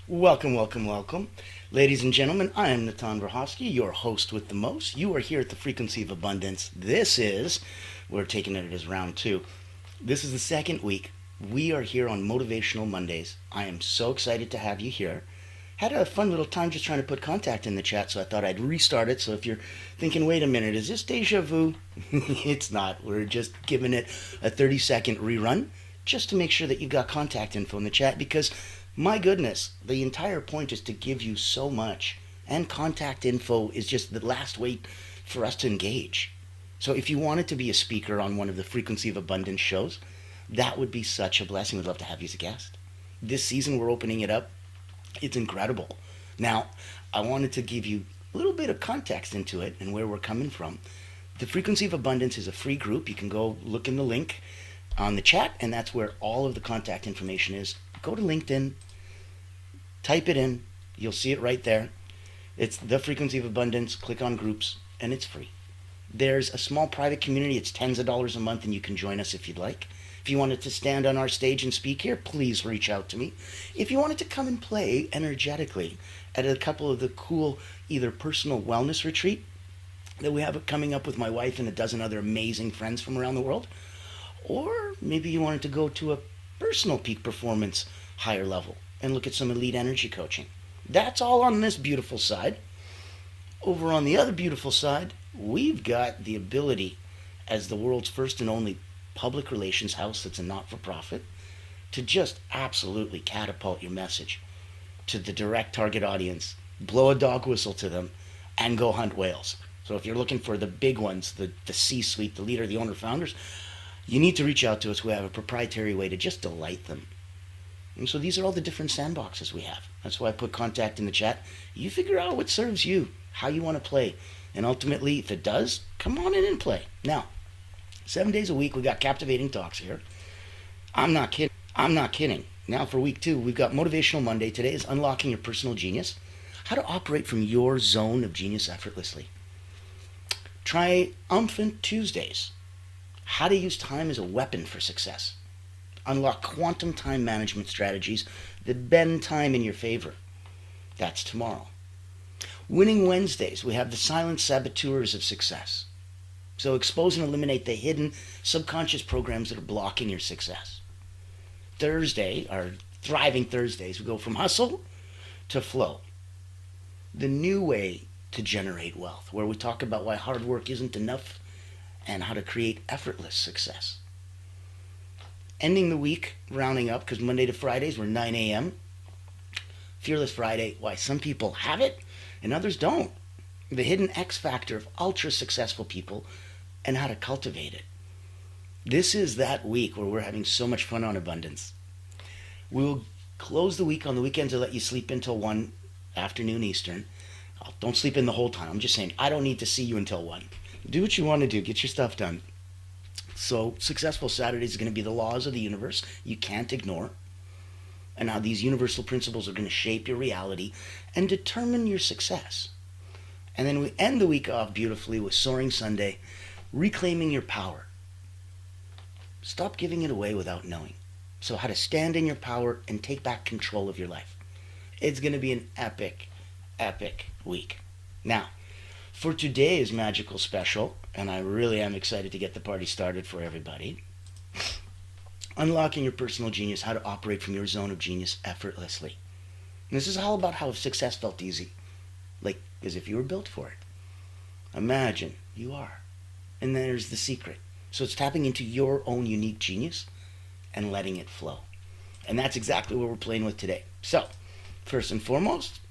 Welcome, welcome, welcome. Ladies and gentlemen, I am Natan Verhofsky, your host with the most. You are here at the Frequency of Abundance. We're taking it as round two. This is the second week. We are here on Motivational Mondays. I am so excited to have you here. Had a fun little time just trying to put contact in the chat, so I thought I'd restart it. So if you're thinking, wait a minute, is this deja vu? It's not. We're just giving it a 30-second rerun just to make sure that you've got contact info in the chat, because my goodness, the entire point is to give you so much, and contact info is just the last way for us to engage. So if you wanted to be a speaker on one of the Frequency of Abundance shows, that would be such a blessing. We'd love to have you as a guest. This season we're opening it up. It's incredible. Now, I wanted to give you a little bit of context into it and where we're coming from. The Frequency of Abundance is a free group. You can go look in the link on the chat, and that's where all of the contact information is. Go to LinkedIn, type it in, you'll see it right there. It's the Frequency of Abundance. Click on groups, and it's free. There's a small private community. It's tens of dollars a month, and you can join us if you'd like. If you wanted to stand on our stage and speak here, please reach out to me. If you wanted to come and play energetically at a couple of the cool either personal wellness retreat that we have coming up with my wife and a dozen other amazing friends from around the world, or maybe you wanted to go to a personal peak performance higher level and look at some elite energy coaching. That's all on this beautiful side. Over on the other beautiful side, we've got the ability, as the world's first and only public relations house that's a not-for-profit, to just absolutely catapult your message to the direct target audience, blow a dog whistle to them, and go hunt whales. So if you're looking for the big ones, the C-suite, the leader, the owner, founders, you need to reach out to us. We have a proprietary way to just delight them. And so these are all the different sandboxes we have. That's why I put contact in the chat. You figure out what serves you, how you want to play. And ultimately, if it does, come on in and play. Now, 7 days a week, we got captivating talks here. I'm not kidding. Now for week 2, we've got Motivational Monday. Today is Unlocking Your Personal Genius. How to operate from your zone of genius effortlessly. Triumphant Tuesdays. How to use time as a weapon for success. Unlock quantum time management strategies that bend time in your favor. That's tomorrow. Winning Wednesdays, we have the silent saboteurs of success. So expose and eliminate the hidden subconscious programs that are blocking your success. Thursday, our Thriving Thursdays, we go from hustle to flow. The new way to generate wealth, where we talk about why hard work isn't enough and how to create effortless success. Ending the week, rounding up, because Monday to Fridays we're 9 a.m. Fearless Friday, why some people have it and others don't. The hidden X factor of ultra successful people and how to cultivate it. This is that week where we're having so much fun on abundance. We'll close the week on the weekends to let you sleep until 1 afternoon Eastern. Don't sleep in the whole time. I'm just saying, I don't need to see you until 1. Do what you want to do. Get your stuff done. So Successful Saturdays is going to be the laws of the universe you can't ignore, and how these universal principles are going to shape your reality and determine your success. And then we end the week off beautifully with Soaring Sunday, reclaiming your power. Stop giving it away without knowing. So how to stand in your power and take back control of your life. It's going to be an epic, epic week. Now, for today's magical special, and I really am excited to get the party started for everybody, Unlocking Your Personal Genius, how to operate from your zone of genius effortlessly. And this is all about how success felt easy, like as if you were built for it. Imagine you are. And there's the secret. So it's tapping into your own unique genius and letting it flow. And that's exactly what we're playing with today. So, first and foremost,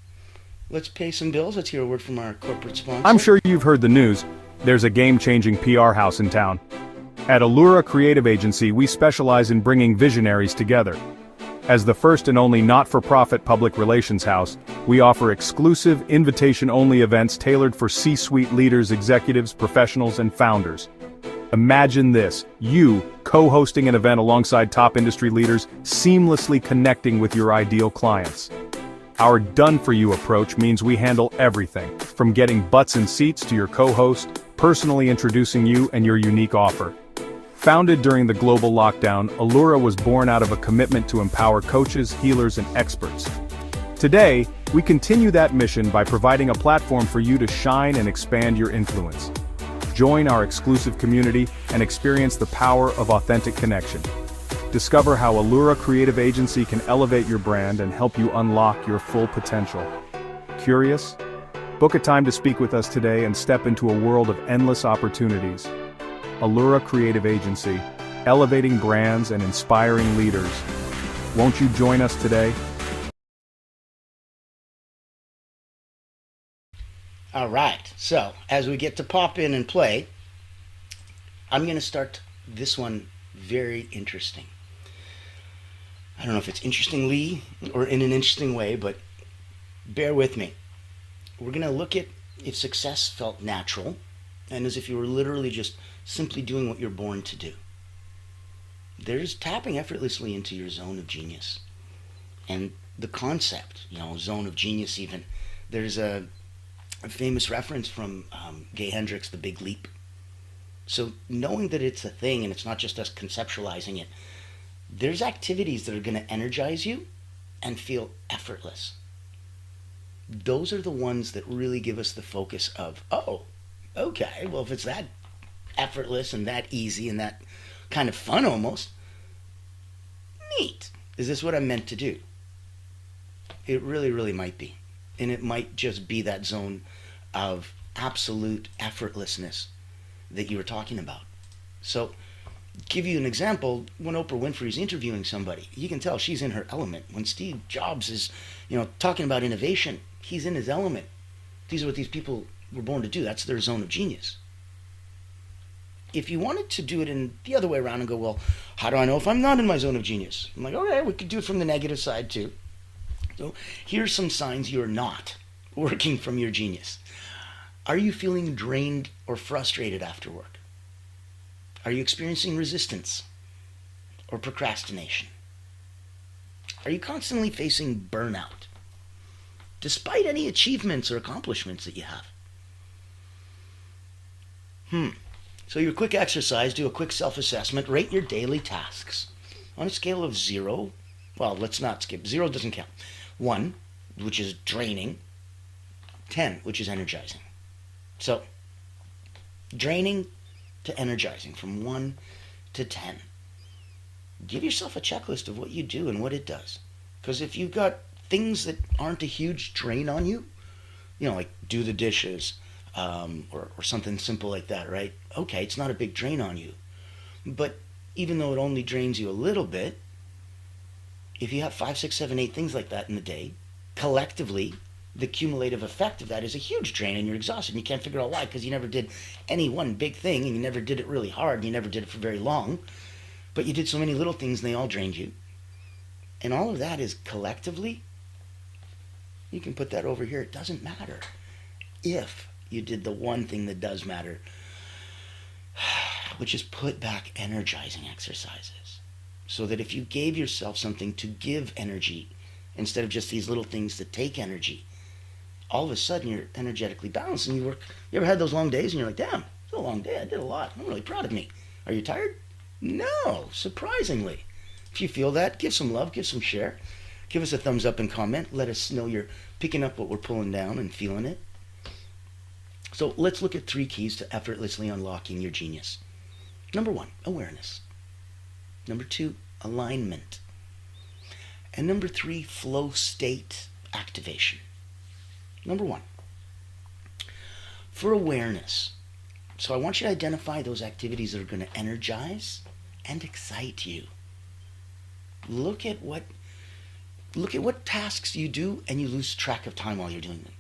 let's pay some bills. Let's hear a word from our corporate sponsor. I'm sure you've heard the news. There's a game-changing PR house in town. At Allura Creative Agency, we specialize in bringing visionaries together. As the first and only not-for-profit public relations house, we offer exclusive, invitation-only events tailored for C-suite leaders, executives, professionals, and founders. Imagine this, you co-hosting an event alongside top industry leaders, seamlessly connecting with your ideal clients. Our done-for-you approach means we handle everything, from getting butts in seats to your co-host, personally introducing you and your unique offer. Founded during the global lockdown, Allura was born out of a commitment to empower coaches, healers, and experts. Today, we continue that mission by providing a platform for you to shine and expand your influence. Join our exclusive community and experience the power of authentic connection. Discover how Allura Creative Agency can elevate your brand and help you unlock your full potential. Curious? Book a time to speak with us today and step into a world of endless opportunities. Allura Creative Agency, elevating brands and inspiring leaders. Won't you join us today? All right, so as we get to pop in and play, I'm going to start this one very interesting. I don't know if it's interestingly or in an interesting way, but bear with me. We're going to look at if success felt natural and as if you were literally just simply doing what you're born to do. There's tapping effortlessly into your zone of genius. And the concept, zone of genius even, there's a famous reference from Gay Hendricks' The Big Leap. So knowing that it's a thing and it's not just us conceptualizing it, there's activities that are going to energize you and feel effortless. Those are the ones that really give us the focus of, oh, okay, well, if it's that effortless and that easy and that kind of fun almost, neat. Is this what I'm meant to do? It really, really might be. And it might just be that zone of absolute effortlessness that you were talking about. So, give you an example, when Oprah Winfrey is interviewing somebody, you can tell she's in her element. When Steve Jobs is, talking about innovation, he's in his element. These are what these people were born to do. That's their zone of genius. If you wanted to do it in the other way around and go, well, how do I know if I'm not in my zone of genius? I'm like, okay, we could do it from the negative side too. So here's some signs you're not working from your genius. Are you feeling drained or frustrated after work? Are you experiencing resistance or procrastination? Are you constantly facing burnout, despite any achievements or accomplishments that you have? So your quick exercise, do a quick self-assessment, rate your daily tasks. On a scale of 0, well, let's not skip. 0 doesn't count. 1, which is draining. 10, which is energizing. So, draining to energizing, from 1 to 10. Give yourself a checklist of what you do and what it does. Because if you've got things that aren't a huge drain on you, like do the dishes, or something simple like that, right? Okay, it's not a big drain on you. But even though it only drains you a little bit, if you have 5, 6, 7, 8 things like that in the day, collectively, the cumulative effect of that is a huge drain and you're exhausted and you can't figure out why, because you never did any one big thing and you never did it really hard and you never did it for very long, but you did so many little things and they all drained you. And all of that is collectively, you can put that over here, it doesn't matter. If you did the one thing that does matter, which is put back energizing exercises. So that if you gave yourself something to give energy, instead of just these little things that take energy, all of a sudden you're energetically balanced and you work. You ever had those long days and you're like, damn, it's a long day, I did a lot, I'm really proud of me. Are you tired? No, surprisingly. If you feel that, give some love, give some share. Give us a thumbs up and comment. Let us know you're picking up what we're pulling down and feeling it. So let's look at 3 keys to effortlessly unlocking your genius. Number 1, awareness. Number 2, alignment. And number 3, flow state activation. Number 1, for awareness. So I want you to identify those activities that are going to energize and excite you. Look at what tasks you do and you lose track of time while you're doing them.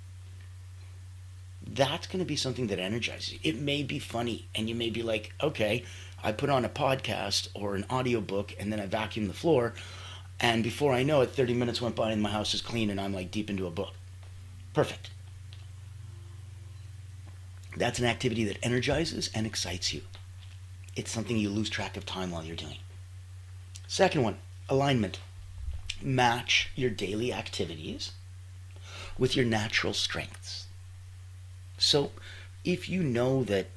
That's going to be something that energizes you. It may be funny and you may be like, okay, I put on a podcast or an audiobook and then I vacuum the floor and before I know it, 30 minutes went by and my house is clean and I'm like deep into a book. Perfect. That's an activity that energizes and excites you. It's something you lose track of time while you're doing. Second one, alignment. Match your daily activities with your natural strengths. So if you know that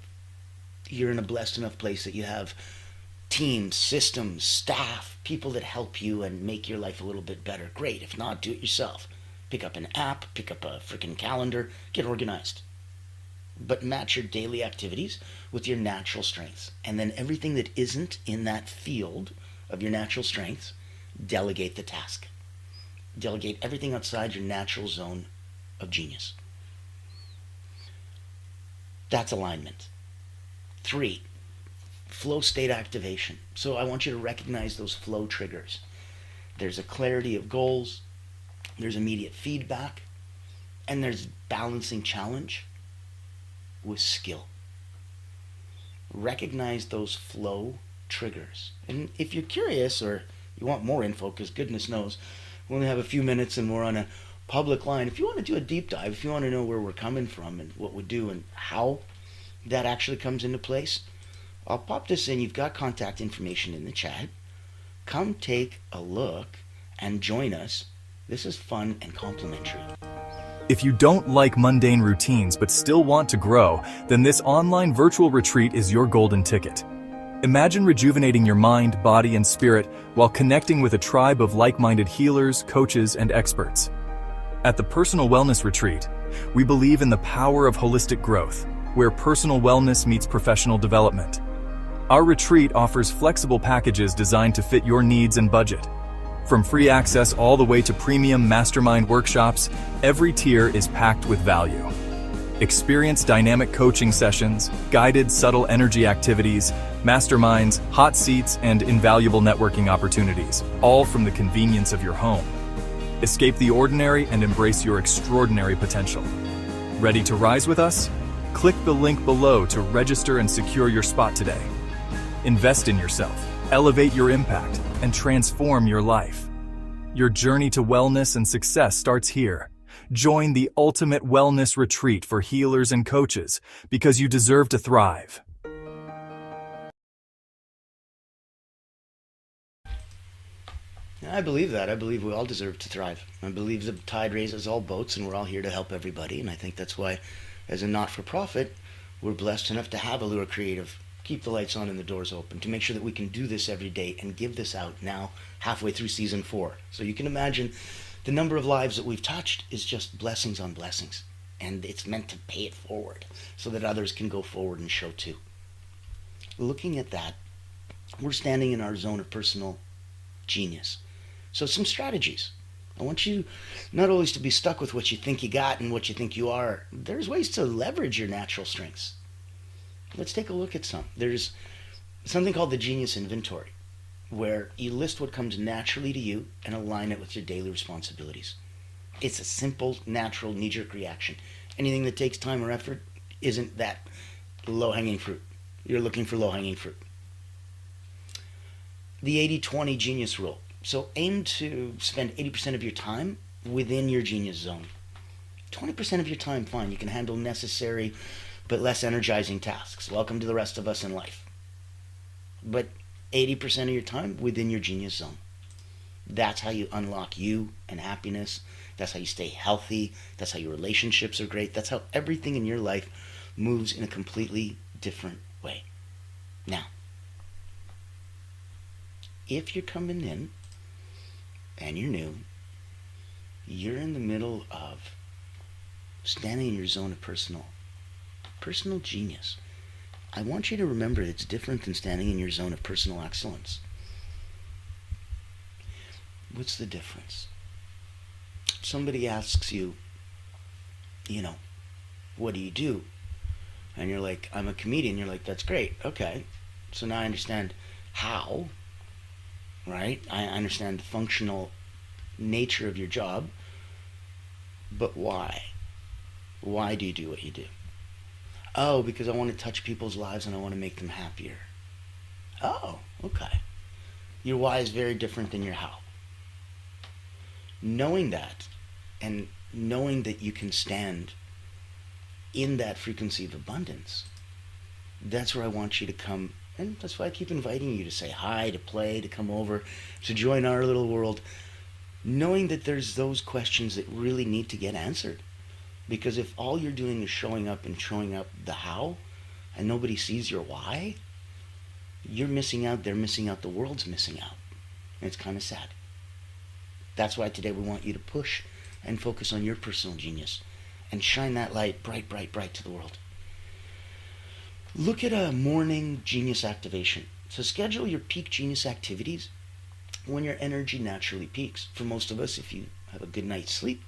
you're in a blessed enough place that you have teams, systems, staff, people that help you and make your life a little bit better, great. If not, do it yourself. Pick up an app, pick up a freaking calendar, get organized. But match your daily activities with your natural strengths. And then everything that isn't in that field of your natural strengths, delegate the task. Delegate everything outside your natural zone of genius. That's alignment. 3, flow state activation. So I want you to recognize those flow triggers. There's a clarity of goals, there's immediate feedback, and there's balancing challenge with skill. Recognize those flow triggers. And if you're curious or you want more info, because goodness knows, we only have a few minutes and we're on a public line. If you want to do a deep dive, if you want to know where we're coming from and what we do and how that actually comes into place, I'll pop this in. You've got contact information in the chat. Come take a look and join us. This is fun and complimentary. If you don't like mundane routines but still want to grow, then this online virtual retreat is your golden ticket. Imagine rejuvenating your mind, body, and spirit while connecting with a tribe of like-minded healers, coaches, and experts. At the Personal Wellness Retreat, we believe in the power of holistic growth, where personal wellness meets professional development. Our retreat offers flexible packages designed to fit your needs and budget. From free access all the way to premium mastermind workshops, every tier is packed with value. Experience dynamic coaching sessions, guided subtle energy activities, masterminds, hot seats, and invaluable networking opportunities, all from the convenience of your home. Escape the ordinary and embrace your extraordinary potential. Ready to rise with us? Click the link below to register and secure your spot today. Invest in yourself, elevate your impact, and transform your life. Your journey to wellness and success starts here. Join the ultimate wellness retreat for healers and coaches because you deserve to thrive. I believe that. I believe we all deserve to thrive. I believe the tide raises all boats and we're all here to help everybody. And I think that's why, as a not-for-profit, we're blessed enough to have Allure Creative keep the lights on and the doors open to make sure that we can do this every day and give this out now halfway through season 4. So you can imagine the number of lives that we've touched is just blessings on blessings. And it's meant to pay it forward so that others can go forward and show too. Looking at that, we're standing in our zone of personal genius. So some strategies. I want you not always to be stuck with what you think you got and what you think you are. There's ways to leverage your natural strengths. Let's take a look at some. There's something called the Genius Inventory, where you list what comes naturally to you and align it with your daily responsibilities. It's a simple, natural, knee-jerk reaction. Anything that takes time or effort isn't that low-hanging fruit. You're looking for low-hanging fruit. The 80-20 genius rule. So aim to spend 80% of your time within your genius zone. 20% of your time, fine. You can handle necessary but less energizing tasks. Welcome to the rest of us in life. But 80% of your time within your genius zone. That's how you unlock you and happiness. That's how you stay healthy. That's how your relationships are great. That's how everything in your life moves in a completely different way. Now, if you're coming in and you're new, you're in the middle of standing in your zone of personal genius. I want you to remember it's different than standing in your zone of personal excellence. What's the difference? Somebody asks you, what do you do? And you're like, I'm a comedian. You're like, that's great. Okay. So now I understand how, right? I understand the functional nature of your job, but why? Why do you do what you do? Oh, because I want to touch people's lives and I want to make them happier. Oh, okay. Your why is very different than your how. Knowing that, and knowing that you can stand in that frequency of abundance, that's where I want you to come. And that's why I keep inviting you to say hi, to play, to come over, to join our little world, knowing that there's those questions that really need to get answered. Because if all you're doing is showing up the how, and nobody sees your why, you're missing out, they're missing out, the world's missing out. And it's kind of sad. That's why today we want you to push and focus on your personal genius and shine that light bright, bright, bright to the world. Look at a morning genius activation. So schedule your peak genius activities when your energy naturally peaks. For most of us, if you have a good night's sleep,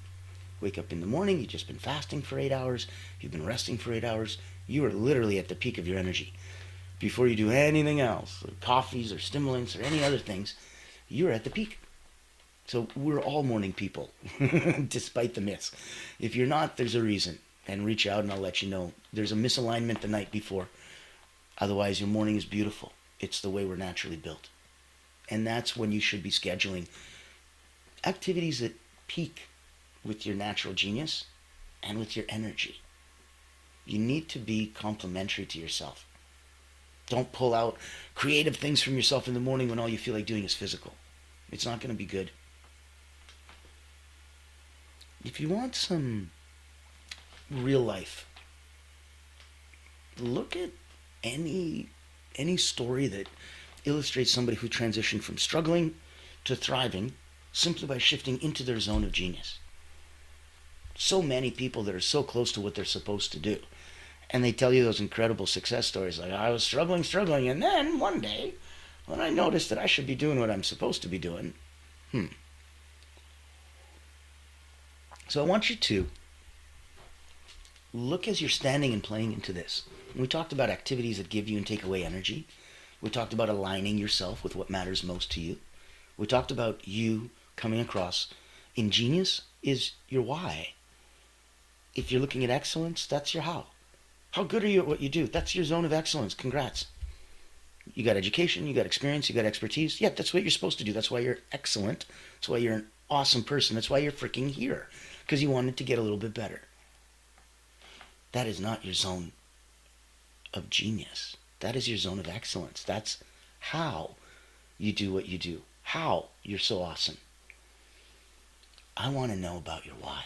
wake up in the morning, you've just been fasting for 8 hours, you've been resting for 8 hours, you are literally at the peak of your energy. Before you do anything else, coffees or stimulants or any other things, you're at the peak. So we're all morning people, despite the myths. If you're not, there's a reason. And reach out and I'll let you know. There's a misalignment the night before. Otherwise, your morning is beautiful. It's the way we're naturally built. And that's when you should be scheduling activities that peak with your natural genius and with your energy. You need to be complementary to yourself. Don't pull out creative things from yourself in the morning when all you feel like doing is physical. It's not going to be good. If you want some real life, look at any story that illustrates somebody who transitioned from struggling to thriving simply by shifting into their zone of genius. So many people that are so close to what they're supposed to do. And they tell you those incredible success stories like, I was struggling, and then one day, when I noticed that I should be doing what I'm supposed to be doing, So I want you to look as you're standing and playing into this. We talked about activities that give you and take away energy. We talked about aligning yourself with what matters most to you. We talked about you coming across. In genius is your why. If you're looking at excellence, that's your how. How good are you at what you do? That's your zone of excellence. Congrats. You got education, you got experience, you got expertise. Yeah, that's what you're supposed to do. That's why you're excellent. That's why you're an awesome person. That's why you're freaking here. Because you wanted to get a little bit better. That is not your zone of genius. That is your zone of excellence. That's how you do what you do. How you're so awesome. I want to know about your why.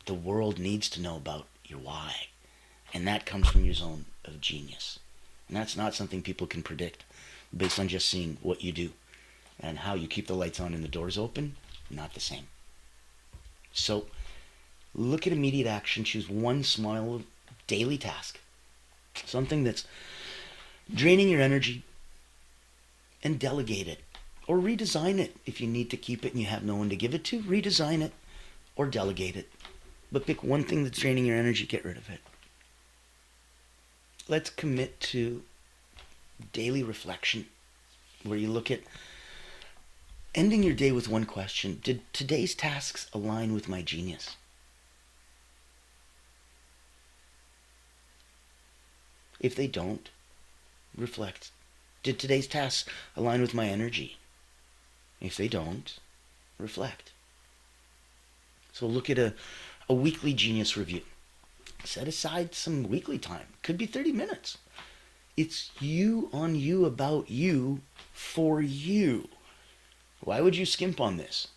The world needs to know about your why. And that comes from your zone of genius. And that's not something people can predict based on just seeing what you do. And how you keep the lights on and the doors open, not the same. So look at immediate action. Choose one small daily task. Something that's draining your energy, and delegate it. Or redesign it. If you need to keep it and you have no one to give it to, redesign it or delegate it. But pick one thing that's draining your energy, get rid of it. Let's commit to daily reflection, where you look at ending your day with one question. Did today's tasks align with my genius? If they don't, reflect. Did today's tasks align with my energy? If they don't, reflect. So look at a weekly genius review. Set aside some weekly time. Could be 30 minutes. It's you on you about you for you. Why would you skimp on this?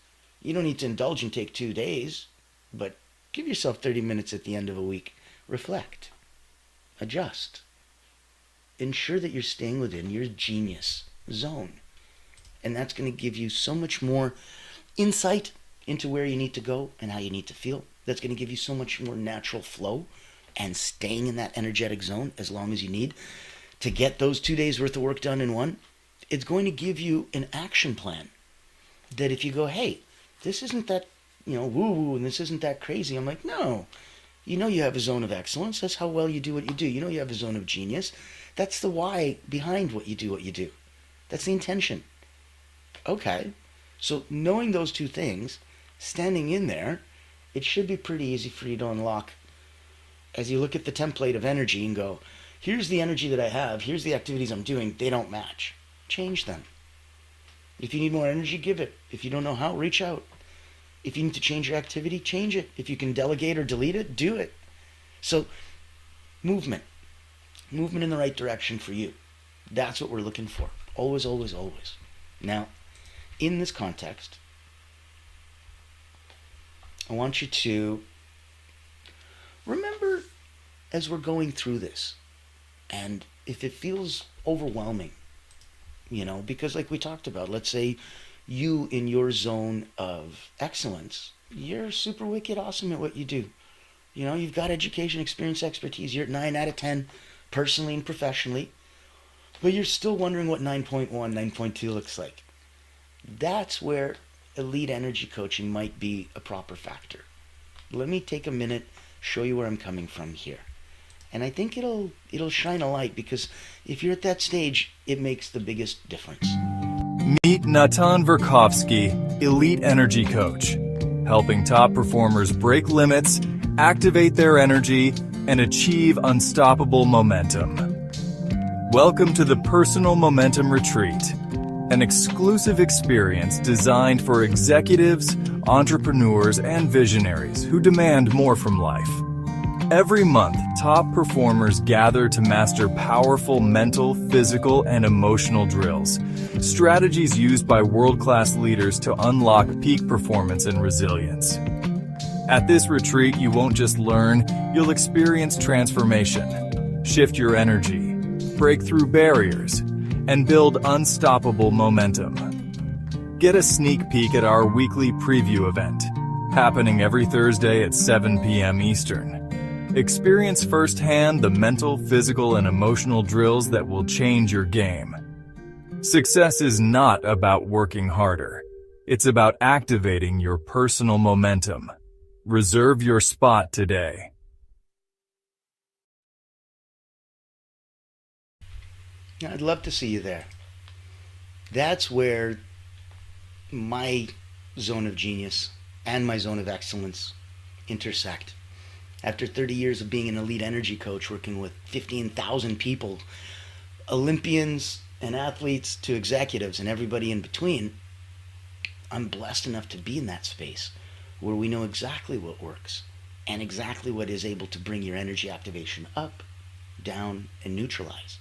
You don't need to indulge and take 2 days, but give yourself 30 minutes at the end of a week. Reflect. Adjust. Ensure that you're staying within your genius zone. And that's going to give you so much more insight into where you need to go and how you need to feel. That's going to give you so much more natural flow and staying in that energetic zone as long as you need to get those 2 days worth of work done in one. It's going to give you an action plan that if you go, hey, this isn't that, woo-woo, and this isn't that crazy. I'm like, no, you know you have a zone of excellence. That's how well you do what you do. You know you have a zone of genius. That's the why behind what you do. That's the intention. Okay, so knowing those two things, standing in there, it should be pretty easy for you to unlock as you look at the template of energy and go, here's the energy that I have, here's the activities I'm doing, they don't match. Change them. If you need more energy, give it. If you don't know how, reach out. If you need to change your activity, change it. If you can delegate or delete it, do it. So, movement. Movement in the right direction for you. That's what we're looking for. Always, always, always. Now, in this context, I want you to remember as we're going through this, and if it feels overwhelming, because like we talked about, let's say you in your zone of excellence, you're super wicked awesome at what you do. You know, you've got education, experience, expertise. You're at 9 out of 10 personally and professionally, but you're still wondering what 9.1, 9.2 looks like. That's where elite energy coaching might be a proper factor. Let me take a minute, show you where I'm coming from here. And I think it'll shine a light, because if you're at that stage, it makes the biggest difference. Meet Natan Verkovsky, Elite Energy Coach, helping top performers break limits, activate their energy, and achieve unstoppable momentum. Welcome to the Personal Momentum Retreat, an exclusive experience designed for executives, entrepreneurs, and visionaries who demand more from life. Every month, top performers gather to master powerful mental, physical, and emotional drills, strategies used by world-class leaders to unlock peak performance and resilience. At this retreat, you won't just learn, you'll experience transformation, shift your energy, break through barriers, and build unstoppable momentum. Get a sneak peek at our weekly preview event, happening every Thursday at 7 p.m. Eastern. Experience firsthand the mental, physical, and emotional drills that will change your game. Success is not about working harder. It's about activating your personal momentum. Reserve your spot today. I'd love to see you there. That's where my zone of genius and my zone of excellence intersect. After 30 years of being an elite energy coach, working with 15,000 people, Olympians and athletes to executives and everybody in between, I'm blessed enough to be in that space where we know exactly what works and exactly what is able to bring your energy activation up, down, and neutralize.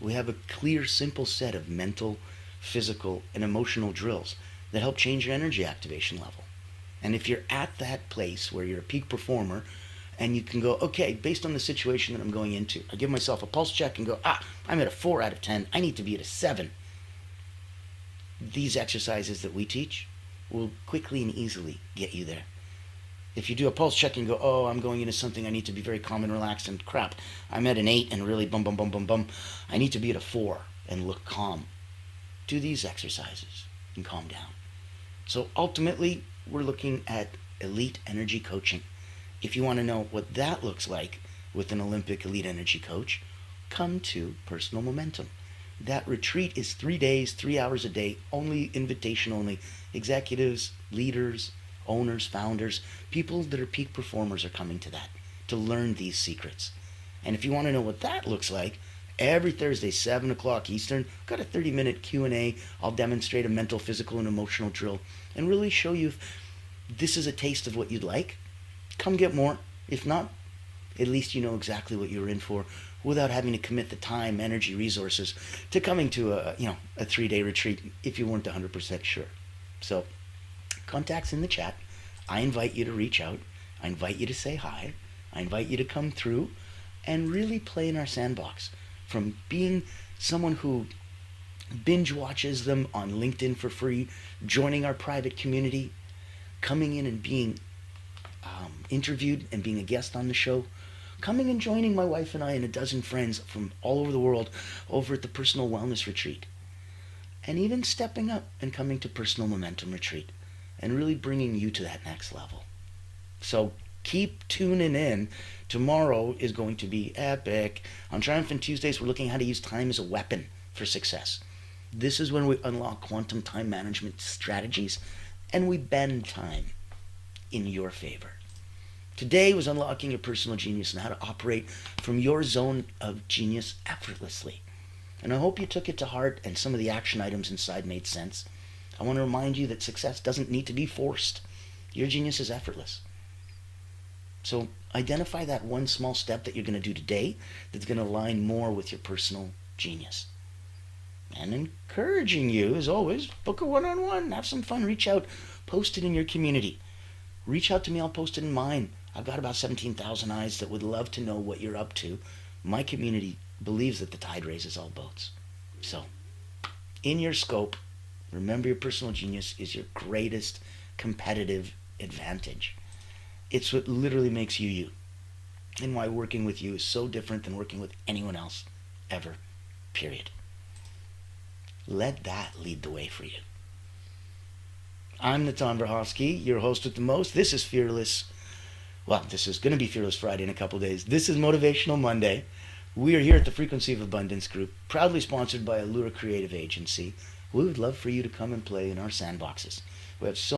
We have a clear, simple set of mental, physical, and emotional drills that help change your energy activation level. And if you're at that place where you're a peak performer, and you can go, okay, based on the situation that I'm going into, I give myself a pulse check and go, I'm at a 4 out of 10. I need to be at a 7. These exercises that we teach will quickly and easily get you there. If you do a pulse check and go, I'm going into something, I need to be very calm and relaxed, and crap, I'm at an 8 and really bum, bum, bum, bum, bum. I need to be at a 4 and look calm. Do these exercises and calm down. So ultimately, we're looking at elite energy coaching. If you want to know what that looks like with an Olympic elite energy coach, come to Personal Momentum. That retreat is 3 days, 3 hours a day, only invitation only. Executives, leaders, owners, founders, people that are peak performers are coming to that to learn these secrets. And if you want to know what that looks like, every Thursday, 7 o'clock Eastern, got a 30-minute Q&A. I'll demonstrate a mental, physical, and emotional drill and really show you if this is a taste of what you'd like. Come get more. If not, at least you know exactly what you're in for without having to commit the time, energy, resources to coming to a 3-day retreat if you weren't 100% sure. So, contact's in the chat. I invite you to reach out. I invite you to say hi. I invite you to come through and really play in our sandbox. From being someone who binge watches them on LinkedIn for free, joining our private community, coming in and being interviewed and being a guest on the show, coming and joining my wife and I and a dozen friends from all over the world over at the Personal Wellness Retreat, and even stepping up and coming to Personal Momentum Retreat and really bringing you to that next level. So keep tuning in. Tomorrow is going to be epic. On Triumphant Tuesdays, we're looking at how to use time as a weapon for success. This is when we unlock quantum time management strategies and we bend time in your favor. Today was unlocking your personal genius and how to operate from your zone of genius effortlessly. And I hope you took it to heart and some of the action items inside made sense. I want to remind you that success doesn't need to be forced. Your genius is effortless. So identify that one small step that you're going to do today that's going to align more with your personal genius. And encouraging you, as always, book a one-on-one, have some fun, reach out, post it in your community. Reach out to me, I'll post it in mine. I've got about 17,000 eyes that would love to know what you're up to. My community believes that the tide raises all boats. So, in your scope, Remember, your personal genius is your greatest competitive advantage. It's what literally makes you you, and why working with you is so different than working with anyone else ever, period. Let that lead the way for you. I'm Natan Verhofsky, your host with the most. This is Fearless. Well, this is going to be Fearless Friday in a couple days. This is Motivational Monday. We are here at the Frequency of Abundance Group, proudly sponsored by Allura Creative Agency. We would love for you to come and play in our sandboxes. We have so